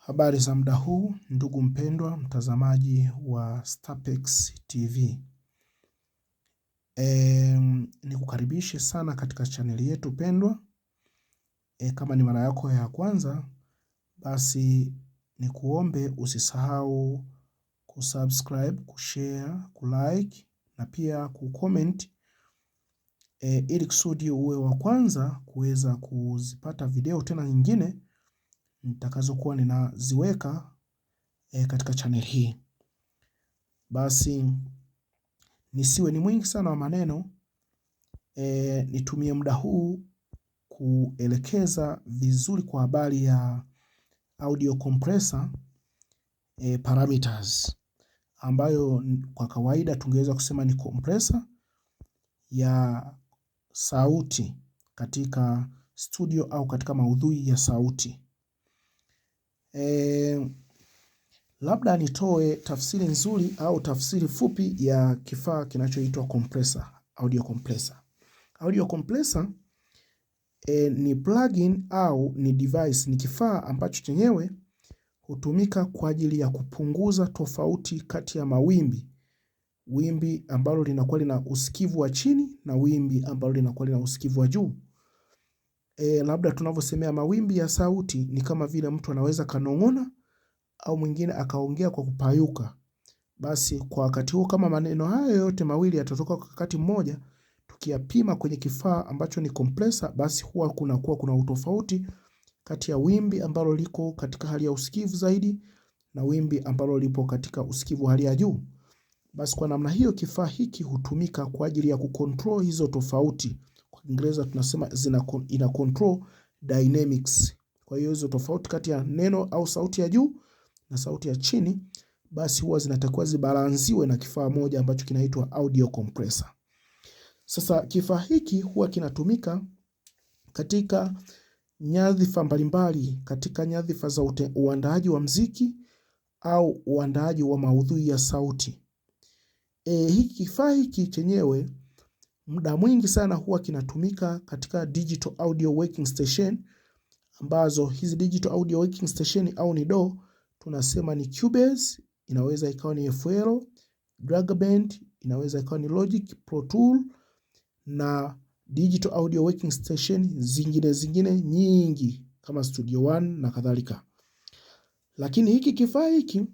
Habari za muda huu, ndugu mpendwa, mtazamaji wa Starpex TV. Nikukaribishe sana katika chaneli yetu pendwa. Kama ni mara yako ya kwanza, basi nikuombe usisahau kusubscribe, kushare, kulike na pia kucomment, ili kusudi uwe wa kwanza kuweza kuzipata video tena nyingine nitakazokuwa ninaziweka katika channel hii. Basi nisiwe ni mwingi sana wa maneno, nitumie muda huu kuelekeza vizuri kwa habari ya audio compressor parameters, ambayo kwa kawaida tungeweza kusema ni compressor ya sauti katika studio au katika maudhui ya sauti. Labda nitoe tafsiri nzuri au tafsiri fupi ya kifaa kinachoitwa compressor, audio compressor. Audio compressor ni plugin au ni device, ni kifaa ambacho chenyewe hutumika kwa ajili ya kupunguza tofauti kati ya mawimbi. Wimbi ambalo linakuwa lina usikivu wa chini na wimbi ambalo linakuwa lina usikivu wa juu. Labda tunavyosemea mawimbi ya sauti ni kama vile mtu anaweza kanong'ona au mwingine akaongea kwa kupayuka. Basi kwa wakati huo, kama maneno hayo yote mawili yatatoka kwa wakati mmoja, tukiyapima kwenye kifaa ambacho ni compressor, basi huwa kuna utofauti kati ya wimbi ambalo liko katika hali ya usikivu zaidi na wimbi ambalo lipo katika usikivu hali ya juu. Basi kwa namna hiyo kifaa hiki hutumika kwa ajili ya kucontrol hizo tofauti. Kwa Kiingereza tunasema ina control dynamics. Kwa hiyo hizo tofauti kati ya neno au sauti ya juu na sauti ya chini, basi huwa zinatakiwa zibalansiwe na kifaa moja ambacho kinaitwa audio compressor. Sasa kifaa hiki huwa kinatumika katika nyadhifa mbalimbali, katika nyadhifa za uandaaji wa muziki au uandaaji wa maudhui ya sauti. Hiki kifaa hiki chenyewe muda mwingi sana huwa kinatumika katika digital audio working station, ambazo hizi digital audio working station au ni DAW tunasema ni Cubase, inaweza ikawa ni FL, GarageBand, inaweza ikawa ni Logic Pro Tool na digital audio working station zingine nyingi kama Studio One na kadhalika. Lakini hiki kifaa hiki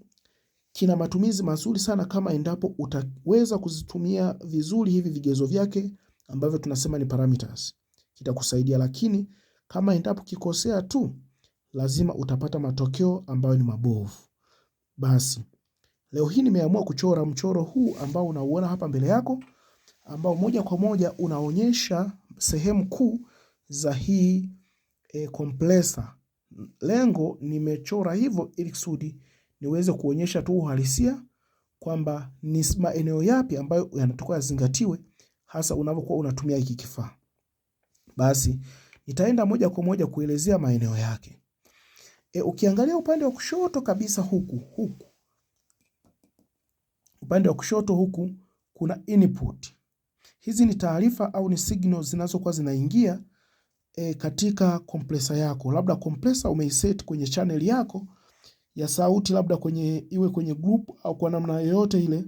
kina matumizi mazuri sana kama endapo utaweza kuzitumia vizuri hivi vigezo vyake ambavyo tunasema ni parameters. Kitakusaidia, lakini kama endapo kikosea tu, lazima utapata matokeo ambayo ni mabovu. Basi leo hii nimeamua kuchora mchoro huu ambao unauona hapa mbele yako, ambao moja kwa moja unaonyesha sehemu kuu za hii compressor. Lengo nimechora hivyo ili kusudi niweze kuonyesha tu uhalisia kwamba ni maeneo yapi ambayo yanatakiwa yazingatiwe hasa unapokuwa unatumia hiki kifaa. Basi nitaenda moja kwa moja kuelezea maeneo yake. Ukiangalia upande wa kushoto kabisa huku. Upande wa kushoto huku kuna input. Hizi ni taarifa au ni signals zinazokuwa zinaingia katika compressor yako. Labda compressor umeiset kwenye channel yako ya sauti, labda iwe kwenye group au kwa namna yoyote ile.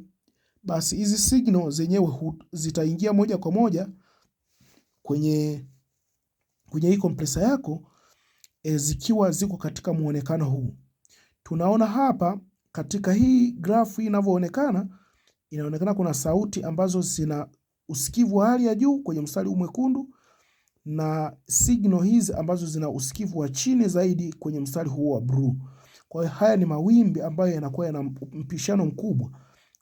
Basi hizi signal zenyewe zitaingia moja kwa moja kwenye hii compressor yako, zikiwa ziko katika muonekano huu. Tunaona hapa katika hii graph hii inavyoonekana, inaonekana kuna sauti ambazo zina usikivu wa hali ya juu kwenye mstari mwekundu na signal hizi ambazo zina usikivu wa chini zaidi kwenye mstari huu wa blue. Kwa hiyo haya ni mawimbi ambayo yanakuwa yana mpishano mkubwa.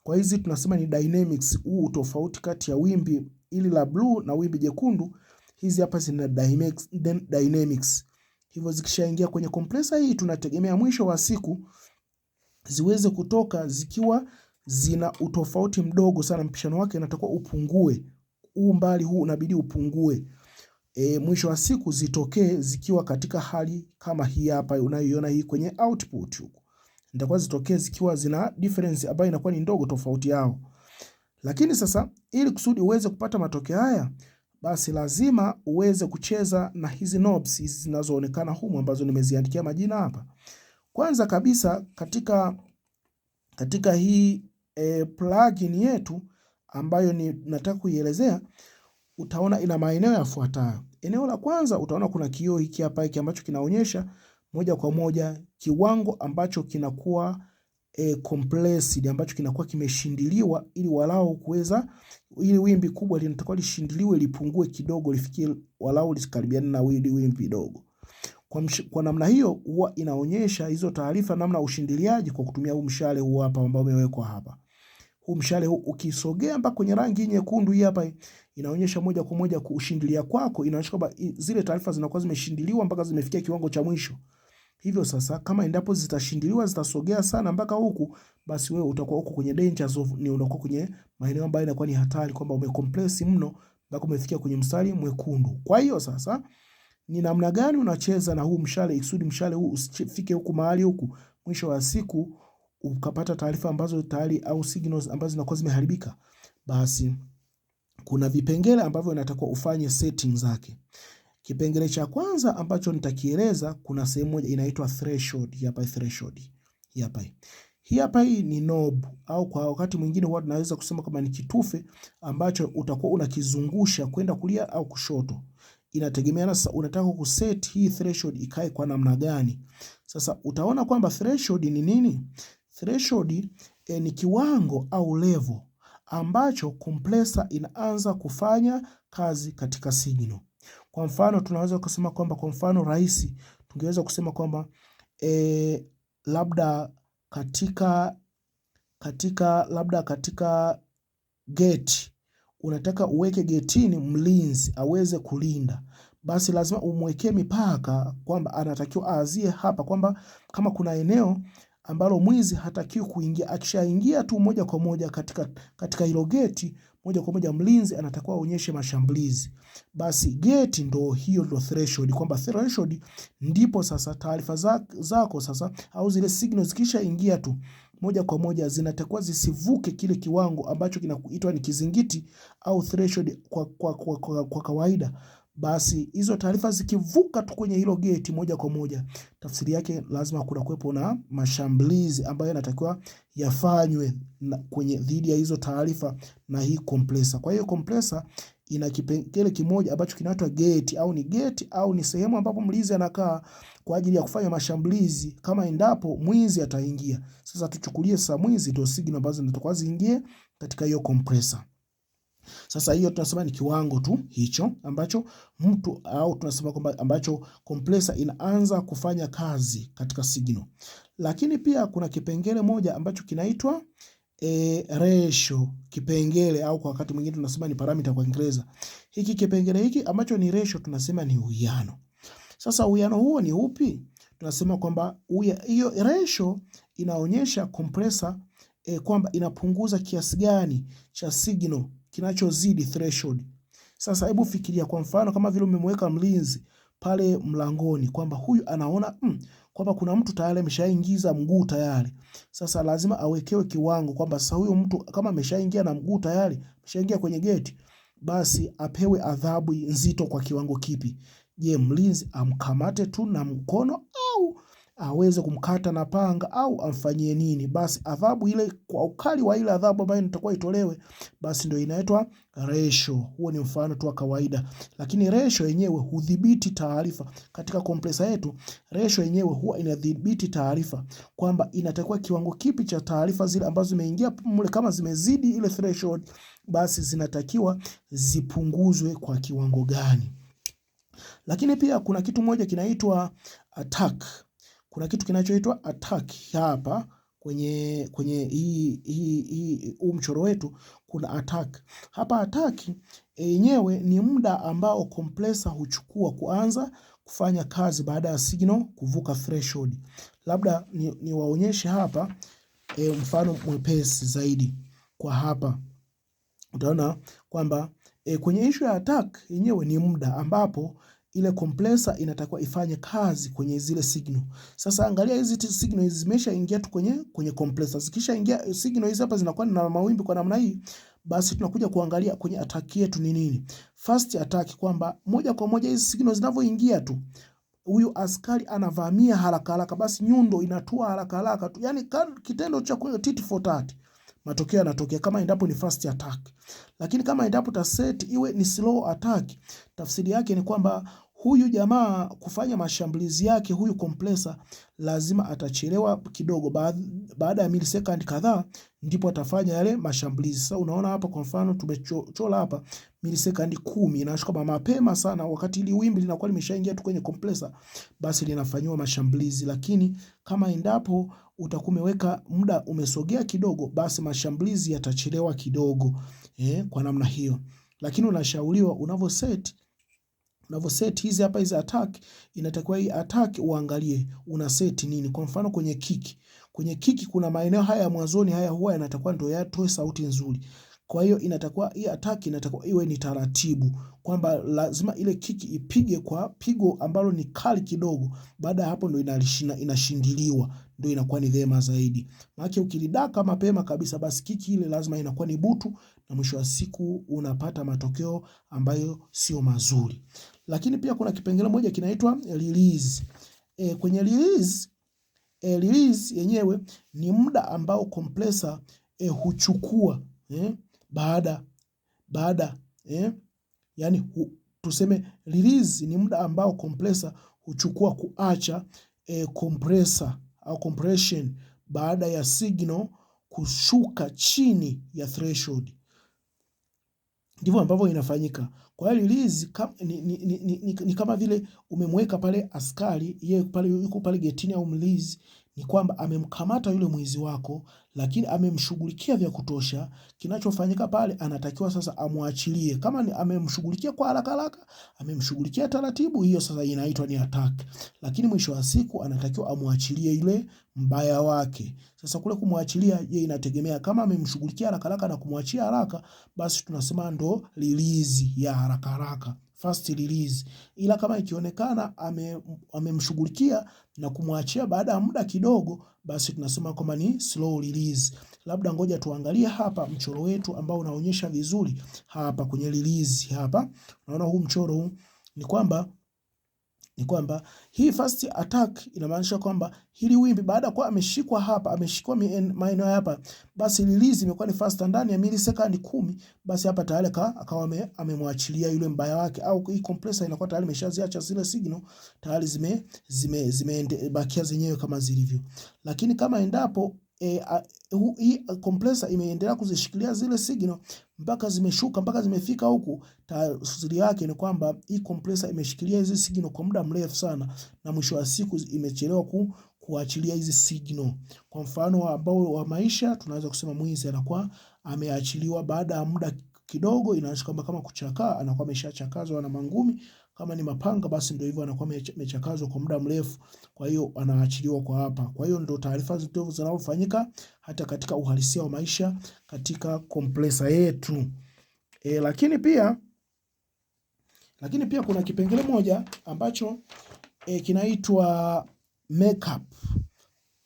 Kwa hizi tunasema ni dynamics, huu tofauti kati ya wimbi ili la blue na wimbi jekundu. Hizi hapa zina dynamics. Hivyo zikishaingia kwenye compressor hii, tunategemea mwisho wa siku ziweze kutoka zikiwa zina utofauti mdogo sana, mpishano wake unatakiwa upungue. Umbali huu unabidi upungue. Mwisho wa siku zitokee zikiwa katika hali kama hii hapa unayoiona hii kwenye output huko. Nitakuwa zitokee zikiwa zina difference ambayo inakuwa ni ndogo tofauti yao. Lakini sasa ili kusudi uweze kupata matokeo haya, basi lazima uweze kucheza na hizi knobs hizi zinazoonekana humu ambazo nimeziandikia majina hapa. Kwanza kabisa katika hii plugin yetu ambayo nataka kuielezea, utaona ina maeneo yafuatayo. Eneo la kwanza utaona kuna kioo hiki hapa ambacho kinaonyesha moja kwa moja kiwango ambacho kinakuwa compressed, ambacho kinakuwa kimeshindiliwa ili walau ili wimbi kubwa linatakiwa lishindiliwe lipungue kidogo lifikie walau lisikaribiane na wimbi dogo. Kwa namna hiyo huwa inaonyesha hizo taarifa namna ushindiliaji kwa kutumia huu mshale huu hapa ambao umewekwa hapa. Huu mshale huu ukisogea mpaka kwenye rangi nyekundu hii hapa, inaonyesha moja kwa moja kushindilia kwako, inaonyesha kwamba zile taarifa zinakuwa zimeshindiliwa mpaka zimefikia kiwango cha mwisho. Hivyo sasa kama endapo zitashindiliwa zitasogea sana mpaka huku, basi wewe utakuwa huko kwenye danger zone, ni unakuwa kwenye maeneo ambayo inakuwa ni hatari kwamba umecompress mno mpaka umefikia kwenye mstari mwekundu. Kwa hiyo sasa ni namna gani unacheza na huu mshale ikusudi mshale huu usifike huku mahali huku mwisho wa siku ukapata taarifa ambazo tayari au signals ambazo zinakuwa zimeharibika? Basi kuna vipengele ambavyo unatakiwa ufanye settings zake. Kipengele cha kwanza ambacho nitakieleza, kuna sehemu moja inaitwa threshold. Hapa threshold. Hapa hii ni knob au kwa wakati mwingine huwa tunaweza kusema kama ni kitufe ambacho utakuwa unakizungusha kwenda kulia au kushoto. Inategemeana sasa unataka kuset hii threshold ikae kwa namna gani. Sasa utaona kwamba threshold ni nini? Threshold ni kiwango au level ambacho compressor inaanza kufanya kazi katika signal. Kwa mfano tunaweza kusema kwamba, kwa mfano rahisi tungeweza kusema kwamba labda katika gate unataka uweke getini mlinzi aweze kulinda, basi lazima umwekee mipaka kwamba anatakiwa aazie hapa, kwamba kama kuna eneo ambalo mwizi hatakiwi kuingia, akishaingia tu moja kwa moja katika hilo geti, moja kwa moja mlinzi anatakiwa aonyeshe mashambulizi. Basi geti ndo hiyo ndo threshold, kwamba threshold ndipo sasa taarifa zako sasa au zile signals zikisha ingia tu moja kwa moja zinatakiwa zisivuke kile kiwango ambacho kinaitwa ni kizingiti au threshold kwa kawaida. Basi hizo taarifa zikivuka tu kwenye hilo geti moja kwa moja, tafsiri yake lazima kuna kuwepo na mashambulizi ambayo yanatakiwa yafanywe kwenye dhidi ya hizo taarifa na hii compressor. Kwa hiyo compressor ina kipengele kimoja ambacho kinaitwa gate au ni sehemu ambapo mlinzi anakaa kwa ajili ya kufanya mashambulizi kama endapo mwizi ataingia. Sasa tuchukulie sasa mwizi ndio signal ambazo zinatakiwa ziingie katika hiyo compressor. Sasa hiyo tunasema ni kiwango tu hicho ambacho tunasema kwamba ambacho compressor inaanza kufanya kazi katika signal. Lakini pia kuna kipengele moja ambacho kinaitwa ratio kipengele, au kwa wakati mwingine tunasema ni parameter kwa Kiingereza. Hiki kipengele hiki ambacho ni ratio tunasema ni uwiano. Sasa uwiano huo ni upi? Tunasema kwamba hiyo ratio inaonyesha compressor kwamba inapunguza kiasi gani cha signal kinachozidi threshold. Sasa hebu fikiria, kwa mfano kama vile umemweka mlinzi pale mlangoni, kwamba huyu anaona kwamba kuna mtu tayari ameshaingiza mguu tayari. Sasa lazima awekewe kiwango kwamba sasa huyo mtu kama ameshaingia na mguu tayari, ameshaingia kwenye geti, basi apewe adhabu nzito kwa kiwango kipi? Je, mlinzi amkamate tu na mkono au aweze kumkata na panga au amfanyie nini? Basi adhabu ile, kwa ukali wa ile adhabu ambayo inatakuwa itolewe, basi ndio inaitwa ratio. Huo ni mfano tu wa kawaida, lakini ratio yenyewe hudhibiti taarifa katika compressor yetu. Ratio yenyewe huwa inadhibiti taarifa kwamba inatakiwa kiwango kipi cha taarifa zile ambazo zimeingia mule, kama zimezidi ile threshold, basi zinatakiwa zipunguzwe kwa kiwango gani. Lakini pia kuna kitu moja kinaitwa attack. Kuna kitu kinachoitwa attack hapa kwenye hii mchoro wetu kuna attack. Hapa attack yenyewe ni muda ambao compressor huchukua kuanza kufanya kazi baada ya signal kuvuka threshold. Labda ni waonyeshe hapa mfano mwepesi zaidi. Kwa hapa utaona kwamba kwenye issue ya attack yenyewe ni muda ambapo ile compressor inatakiwa ifanye kazi kwenye zile signal. Sasa angalia hizi signal zimeshaingia tu kwenye compressor. Zikishaingia signal hizi hapa zinakuwa na mawimbi kwa namna hii, basi tunakuja kuangalia kwenye attack yetu ni nini. First attack, kwamba moja kwa moja hizi signal zinavyoingia tu huyu askari anavamia haraka haraka, basi nyundo inatua haraka haraka tu, yani kitendo cha tit for tat, matokeo yanatokea kama endapo ni fast attack. Lakini kama endapo taset iwe ni slow attack, tafsiri yake ni kwamba huyu jamaa kufanya mashambulizi yake, huyu compressor lazima atachelewa kidogo, baada ya millisecond kadhaa ndipo atafanya yale mashambulizi. Sasa unaona hapa kwa mfano tumechora hapa millisecond 10, inaonyesha kama mapema sana, wakati ili wimbi linakuwa limeshaingia tu kwenye compressor, basi linafanywa mashambulizi. Lakini kama endapo utakuwa umeweka muda umesogea kidogo, basi mashambulizi yatachelewa kidogo, kwa namna hiyo. Lakini unashauriwa unavyoset hizi hapa, hizi attack, inatakiwa hii attack uangalie una set nini. Kwa mfano kwenye kiki kuna maeneo haya ya mwanzoni, haya huwa yanatakiwa ndio yatoe sauti nzuri. Kwa hiyo inatakiwa hii attack inatakiwa iwe ni taratibu, kwamba lazima ile kiki ipige kwa pigo ambalo ni kali kidogo. Baada ya hapo ndio inashindiliwa, ndio inakuwa ni vyema zaidi. Maana ukilidaka mapema kabisa, basi kiki ile lazima inakuwa ni butu, na mwisho wa siku unapata matokeo ambayo sio mazuri. Lakini pia kuna kipengele moja kinaitwa release. Kwenye release yenyewe ni muda ambao compressor huchukua baada yani tuseme release ni muda ambao compressor huchukua kuacha compressor au compression baada ya signal kushuka chini ya threshold. Ndivyo ambavyo inafanyika. Kwa hiyo release ni kama vile umemweka pale askari, yeye pale yuko pale getini au mlinzi, ni kwamba amemkamata yule mwizi wako, lakini amemshughulikia vya kutosha. Kinachofanyika pale, anatakiwa sasa amwachilie. Kama ni amemshughulikia kwa haraka haraka, amemshughulikia taratibu, hiyo sasa inaitwa ni attack. Lakini mwisho wa siku anatakiwa amwachilie yule mbaya wake. Sasa kule kumwachilia, yeye inategemea kama amemshughulikia haraka haraka na kumwachia haraka, basi tunasema ndo release ya haraka haraka, fast release. Ila kama ikionekana amemshughulikia na kumwachia baada ya muda kidogo, basi tunasema kama ni slow release. Labda ngoja tuangalie hapa mchoro wetu ambao unaonyesha vizuri hapa kwenye release hapa. Unaona huu mchoro huu ni kwamba hii fast attack inamaanisha kwamba hili wimbi baada ya kuwa ameshikwa maeneo hapa, basi release imekuwa ni fast ndani ya millisecond 10, basi hapa tayari akawa amemwachilia yule mbaya wake, au hii compressor inakuwa tayari imeshaziacha zile signal, tayari zimebakia zenyewe kama zilivyo. Lakini kama endapo hii compressor imeendelea kuzishikilia zile signal mpaka zimeshuka mpaka zimefika huku, tafsiri yake ni kwamba hii compressor imeshikilia hizi signal kwa muda mrefu sana, na mwisho wa siku imechelewa kuachilia hizi signal. Kwa mfano ambao wa maisha, tunaweza kusema mwizi anakuwa ameachiliwa baada ya muda kidogo, inaonyesha kwamba kama kuchakaa, anakuwa ameshachakazwa na mangumi. Kama ni mapanga, basi ndio hivyo, anakuwa amechakazwa kwa muda mrefu, kwa hiyo anaachiliwa kwa hapa. Kwa hiyo ndio taarifa zote zinazofanyika hata katika uhalisia wa maisha katika compressor yetu. Lakini pia kuna kipengele moja ambacho kinaitwa makeup.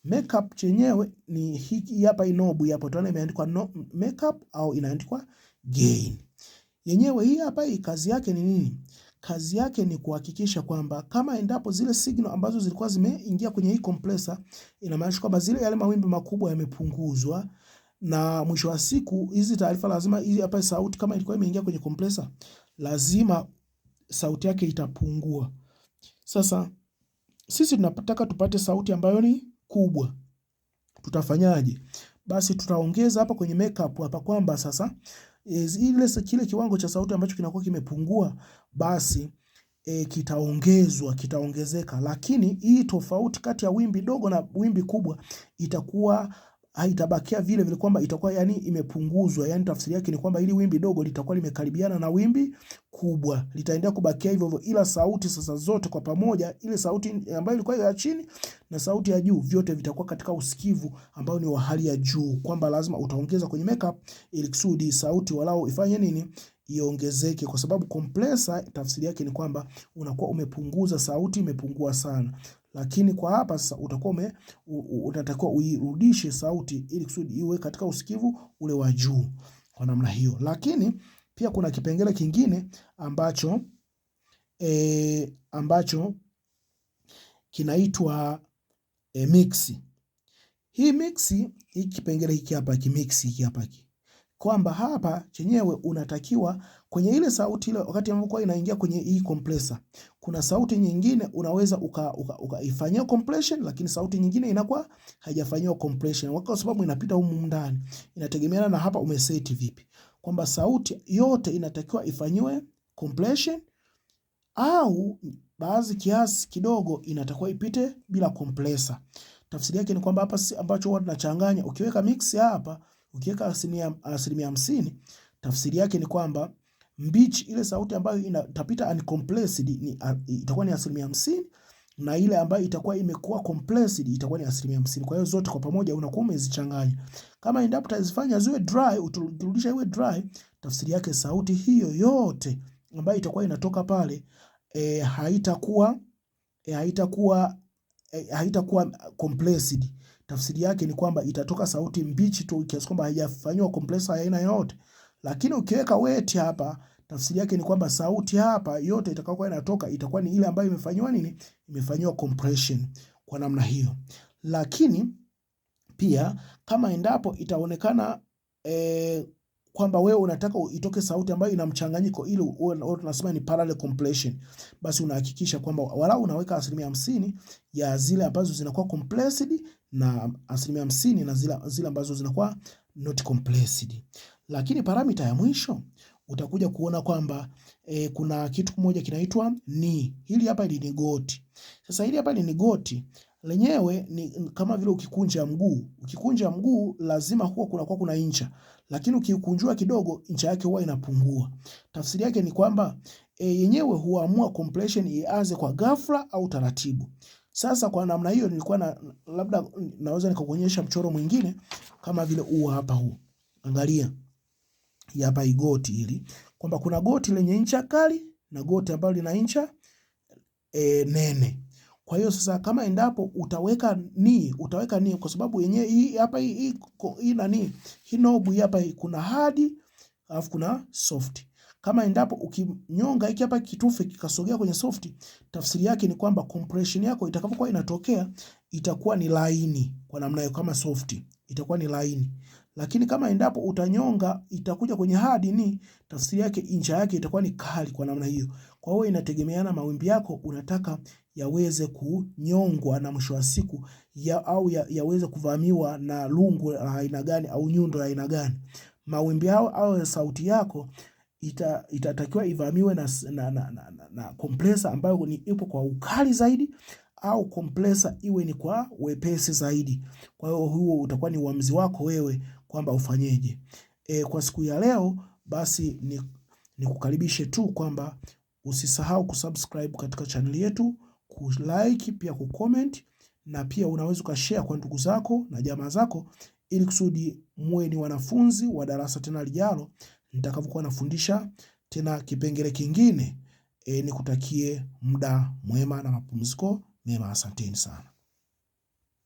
Makeup chenyewe ni hiki hapa, inobu hapo tunaona imeandikwa makeup au inaandikwa gain. Yenyewe hii hapa, hii kazi yake ni nini? Kazi yake ni kuhakikisha kwamba kama endapo zile signal ambazo zilikuwa zimeingia kwenye hii compressor, inamaanisha kwamba yale mawimbi makubwa yamepunguzwa, na mwisho wa siku hizi taarifa lazima, hii hapa sauti kama ilikuwa imeingia kwenye compressor, lazima sauti yake itapungua. Sasa sisi tunataka tupate sauti ambayo ni kubwa. Tutafanyaje? Basi tutaongeza hapa kwenye makeup hapa kwamba sasa kile kiwango cha sauti ambacho kinakuwa kimepungua, basi kitaongezeka. Lakini hii tofauti kati ya wimbi dogo na wimbi kubwa itakuwa haitabakia vile vile, kwamba itakuwa yani imepunguzwa. Yani tafsiri yake ni kwamba ili wimbi dogo litakuwa limekaribiana na wimbi kubwa, litaendelea kubakia hivyo hivyo, ila sauti sasa zote kwa pamoja, ile sauti ambayo ilikuwa ya chini na sauti ya juu, vyote vitakuwa katika usikivu ambao ni wa hali ya juu, kwamba lazima utaongeza kwenye makeup ili kusudi sauti walau ifanye nini, iongezeke, kwa sababu compressor tafsiri yake ni kwamba unakuwa umepunguza sauti, imepungua sana. Lakini kwa hapa sasa utakuwa unatakiwa uirudishe sauti ili kusudi iwe katika usikivu ule wa juu, kwa namna hiyo. Lakini pia kuna kipengele kingine ambacho kinaitwa mix. Hii mix, hii kipengele hiki hapa kimix hiki hapa kwamba hapa chenyewe unatakiwa kwenye ile sauti ile wakati ambapo inaingia kwenye hii compressor, kuna sauti nyingine unaweza ukaifanyia compression, lakini sauti nyingine inakuwa haijafanywa compression kwa sababu inapita humu ndani. Inategemeana na hapa umeseti vipi, kwamba sauti yote inatakiwa ifanywe compression au baadhi kiasi kidogo inatakiwa ipite bila compressor. Tafsiri yake ni kwamba hapa ambacho huwa tunachanganya, ukiweka mix hapa, ukiweka 50%, tafsiri yake ni kwamba mbichi ile sauti ambayo itapita uncompressed itakuwa ni 50%, na ile ambayo itakuwa imekuwa compressed itakuwa ni 50%. Kwa hiyo zote kwa pamoja unakuwa umezichanganya. Kama endapo utazifanya ziwe dry, uturudisha iwe dry, tafsiri yake sauti hiyo yote ambayo itakuwa inatoka pale haitakuwa compressed. Tafsiri yake ni kwamba itatoka sauti mbichi tu kiasi kwamba haijafanywa compressor ya aina yote. Lakini ukiweka wet hapa, tafsiri yake ni kwamba sauti hapa yote itakayokuwa inatoka itakuwa ni ile ambayo imefanywa nini? Imefanywa compression kwa namna hiyo. Lakini pia kama endapo itaonekana kwamba wewe unataka itoke sauti ambayo ina mchanganyiko ile tunasema ni parallel compression, basi unahakikisha kwamba walau unaweka 50% ya zile ambazo zinakuwa compressed na 50% na zile ambazo zinakuwa not compressed. Lakini paramita ya mwisho utakuja kuona kwamba kuna kitu kimoja kinaitwa ni. Hili hapa ni goti. Sasa hili hapa ni goti. Lenyewe ni kama vile ukikunja mguu. Ukikunja mguu lazima huwa kuna incha. Lakini ukikunjua kidogo incha yake huwa inapungua. Tafsiri yake ni kwamba yenyewe huamua compression ianze kwa ghafla au taratibu. Sasa kwa namna hiyo nilikuwa labda naweza nikakuonyesha mchoro mwingine kama vile huu hapa huu. Angalia. Hapa igoti hili kwamba kuna goti lenye incha kali na goti ambalo lina incha nene. Kwa hiyo sasa kama endapo utaweka ni kwa sababu yenyewe hii hapa hii knob hapa kuna hard alafu kuna soft. Kama endapo ukinyonga hiki hapa kitufe kikasogea kwenye soft, tafsiri yake ni kwamba compression yako itakapokuwa inatokea itakuwa ni laini kwa namna hiyo, kama soft itakuwa ni laini. Lakini kama endapo utanyonga itakuja kwenye hard tafsiri yake incha yake itakuwa ni kali kwa namna hiyo. Kwa hiyo inategemeana mawimbi yako unataka yaweze kunyongwa na mwisho wa siku au yaweze kuvamiwa na lungu la aina gani au nyundo ya aina gani. Mawimbi hao au sauti yako itatakiwa ivamiwe na compressor ambayo ni ipo kwa ukali zaidi au compressor iwe ni kwa wepesi zaidi. Kwa hiyo huo utakuwa ni uamuzi wako wewe kwamba ufanyeje. Kwa siku ya leo basi ni kukaribishe tu kwamba usisahau kusubscribe katika channel yetu, kulike, pia kucomment, na pia unaweza ukashare kwa ndugu zako na jamaa zako ili kusudi muwe ni wanafunzi wa darasa tena lijalo nitakapokuwa nafundisha tena kipengele kingine. Nikutakie muda mwema na mapumziko mema. Asanteni sana.